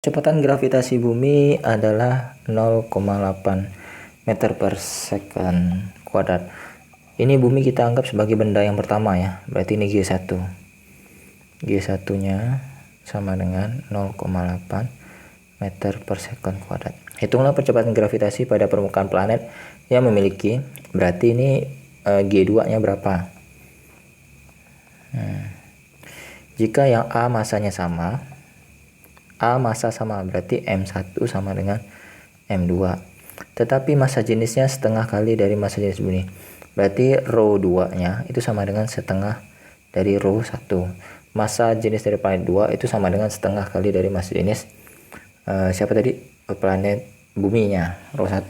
Kecepatan gravitasi bumi adalah 0,8 meter per second kuadrat. Ini bumi kita anggap sebagai benda yang pertama ya. Berarti ini G1. G1-nya sama dengan 0,8 meter per second kuadrat. Hitunglah percepatan gravitasi pada permukaan planet yang memiliki, berarti ini G2-nya berapa? Jika yang A masanya sama, A massa sama, berarti M1 sama dengan M2. Tetapi massa jenisnya setengah kali dari massa jenis bumi. Berarti rho 2-nya itu sama dengan setengah dari rho 1. Massa jenis dari planet 2 itu sama dengan setengah kali dari massa jenis siapa tadi? Planet buminya, rho 1.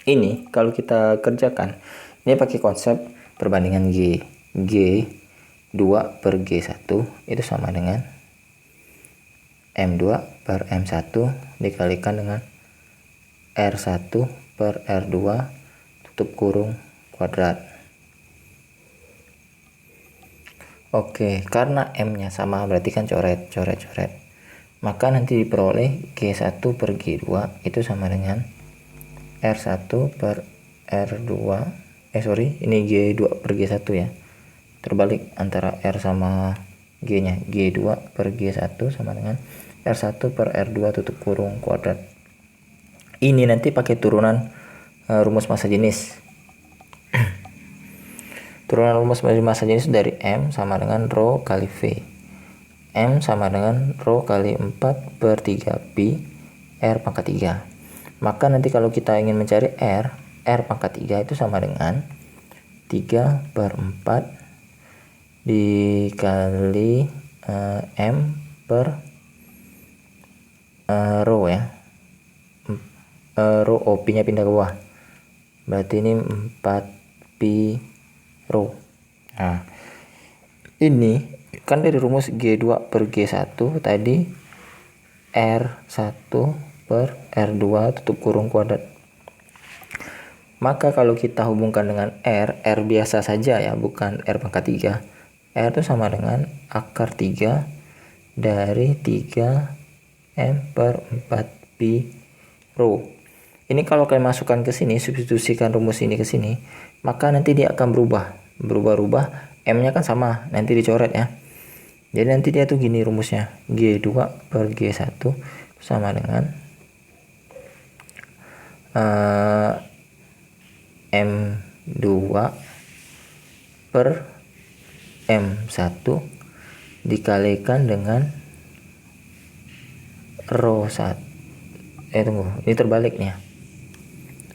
Ini kalau kita kerjakan, ini pakai konsep perbandingan G. G2 per G1 itu sama dengan M2 per M1 dikalikan dengan R1 per R2 tutup kurung kuadrat. Oke, karena M-nya sama berarti kan coret. Maka nanti diperoleh G1 per G2 itu sama dengan R1 per R2. Ini G2 per G1 ya. Terbalik antara R sama G-nya. G2 per G1 sama dengan R1 per R2 tutup kurung kuadrat. Ini nanti pakai turunan rumus massa jenis. Turunan rumus massa jenis dari M sama dengan rho kali V. M sama dengan rho kali 4 per 3 pi R pangkat 3. Maka nanti kalau kita ingin mencari R pangkat 3 itu sama dengan 3 per 4 dikali M per rho ya. Rho OP nya pindah ke bawah, berarti ini 4 pi rho. Nah, ini kan dari rumus G2 per G1 tadi R1 per R2 tutup kurung kuadrat. Maka kalau kita hubungkan dengan R biasa saja ya, bukan R pangkat 3. R itu sama dengan akar 3 dari 3 M per 4 pi rho. Ini kalau kalian masukkan ke sini, substitusikan rumus ini ke sini, maka nanti dia akan berubah. M-nya kan sama, nanti dicoret ya. Jadi nanti dia tuh gini rumusnya. G2 per G1 sama dengan M2 per M1 dikalikan dengan rho 1. Tunggu, ini terbalik nih ya.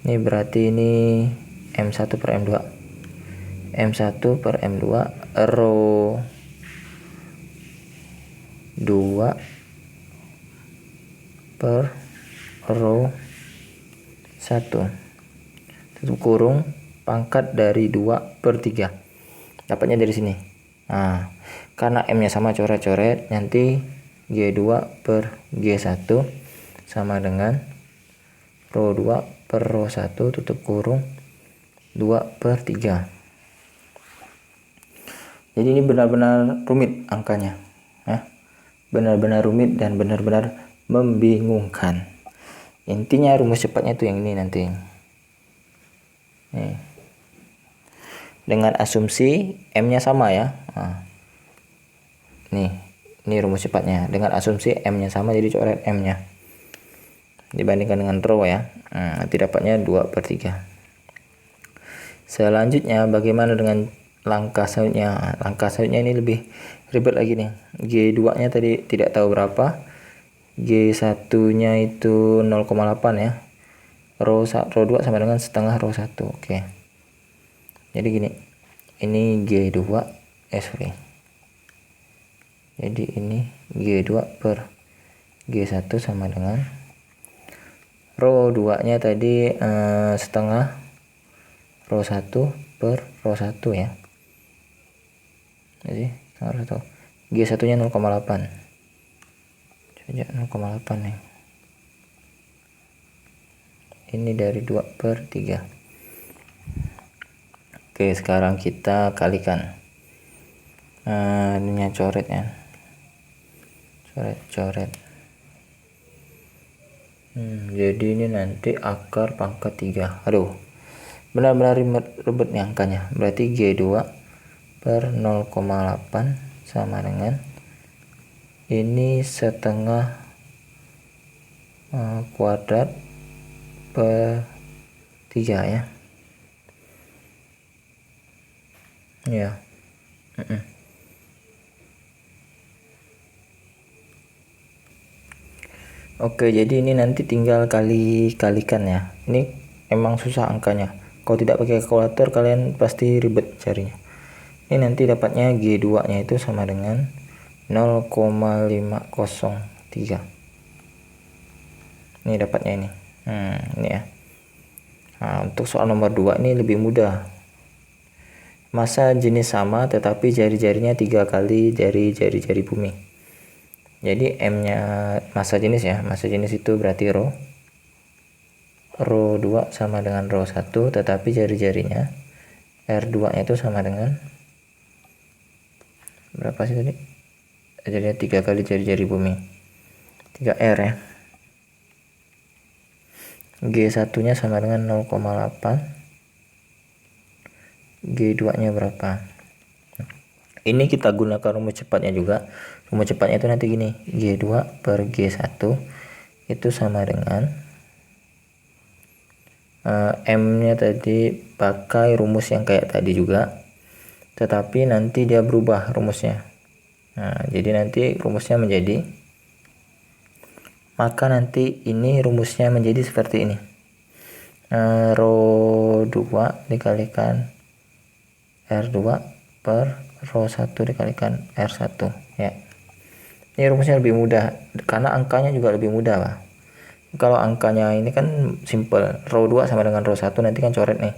Ini berarti ini M1 per M2. M1 per M2 rho 2 per rho 1 tutup kurung pangkat dari 2 per 3. Dapatnya dari sini. Nah, karena M-nya sama, coret-coret, nanti G2 per G1 sama dengan rho 2 per rho 1 tutup kurung 2 per 3. Jadi ini benar-benar rumit angkanya ya. Benar-benar rumit dan benar-benar membingungkan. Intinya rumus cepatnya itu yang ini nanti. Nih. Dengan asumsi M-nya sama ya. Nah. Ini rumus cepatnya. Dengan asumsi M-nya sama, jadi coret M-nya. Dibandingkan dengan rho ya. Nanti dapatnya 2 per 3. Selanjutnya bagaimana dengan langkah selanjutnya? Langkah selanjutnya ini lebih ribet lagi nih. G2-nya tadi tidak tahu berapa. G1-nya itu 0,8 ya. Rho 2 sama dengan setengah rho 1. Oke. Jadi gini. Ini G2 Jadi ini G2 per G1 sama dengan rho 2-nya tadi setengah rho 1 per rho 1 ya. Jadi setengah rho 1. G1-nya 0,8. Coba 0,8 nih. Ini dari 2 per 3. Oke, sekarang kita kalikan. Ininya coret ya. Coret. Jadi ini nanti akar pangkat 3. Aduh, benar-benar ribet nih angkanya. Berarti G2 per 0,8 sama dengan ini setengah kuadrat per 3 ya. Ya. Oke, jadi ini nanti tinggal kalikan ya. Ini emang susah angkanya. Kalau tidak pakai kalkulator kalian pasti ribet carinya. Ini nanti dapatnya G2 nya itu sama dengan 0,503. Ini dapatnya ini. Ini ya. Nah, untuk soal nomor 2 ini lebih mudah. Massa jenis sama tetapi jari-jarinya 3 kali dari jari-jari bumi. Jadi M nya massa jenis ya, massa jenis itu berarti rho 2 sama dengan rho 1, tetapi jari-jarinya R2 nya itu sama dengan berapa sih tadi? Jadinya 3 kali jari-jari bumi, 3R ya. G1 nya sama dengan 0,8, G2 nya berapa? Ini kita gunakan rumus cepatnya juga. Rumus cepatnya itu nanti gini, G2 per G1 itu sama dengan M nya tadi pakai rumus yang kayak tadi juga, tetapi nanti dia berubah rumusnya. Nah, jadi nanti rumusnya menjadi, maka nanti ini rumusnya menjadi seperti ini, rho 2 dikalikan R2 per rho 1 dikalikan R1 ya. Ini rumusnya lebih mudah karena angkanya juga lebih mudah lah. Kalau angkanya ini kan simple, rho 2 sama dengan rho 1, nanti kan coret nih.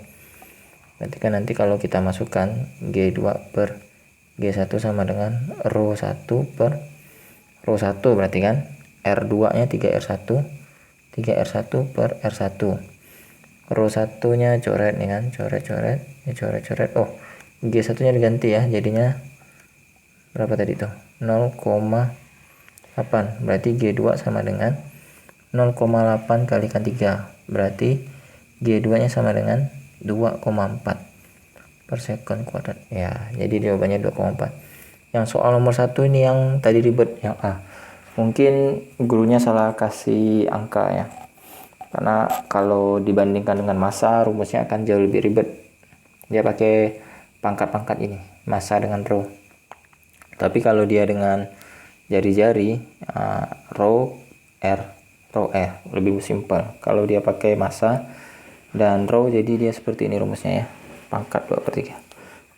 Berarti kan nanti kalau kita masukkan G2 per G1 sama dengan rho 1 per rho 1, berarti kan R2 nya 3R1 per R1. Rho 1 nya coret nih kan, coret-coret, ini coret-coret. Oh, G1 nya diganti ya, jadinya berapa tadi tuh? 0,8. Berarti G2 sama dengan 0,8 kalikan 3. Berarti G2 nya sama dengan 2,4 per second kuadrat. Ya, jadi jawabannya 2,4. Yang soal nomor 1 ini yang tadi ribet, yang A. Mungkin gurunya salah kasih angka ya. Karena kalau dibandingkan dengan massa, rumusnya akan jauh lebih ribet. Dia pakai pangkat-pangkat ini, massa dengan rho. Tapi kalau dia dengan jari-jari, rho R lebih simpel. Kalau dia pakai massa dan rho, jadi dia seperti ini rumusnya ya, pangkat 2/3.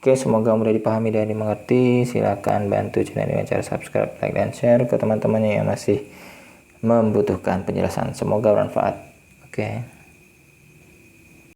Oke, semoga mudah dipahami dan dimengerti. Silakan bantu channel dengan cara subscribe, like, dan share ke teman-temannya yang masih membutuhkan penjelasan. Semoga bermanfaat. Oke.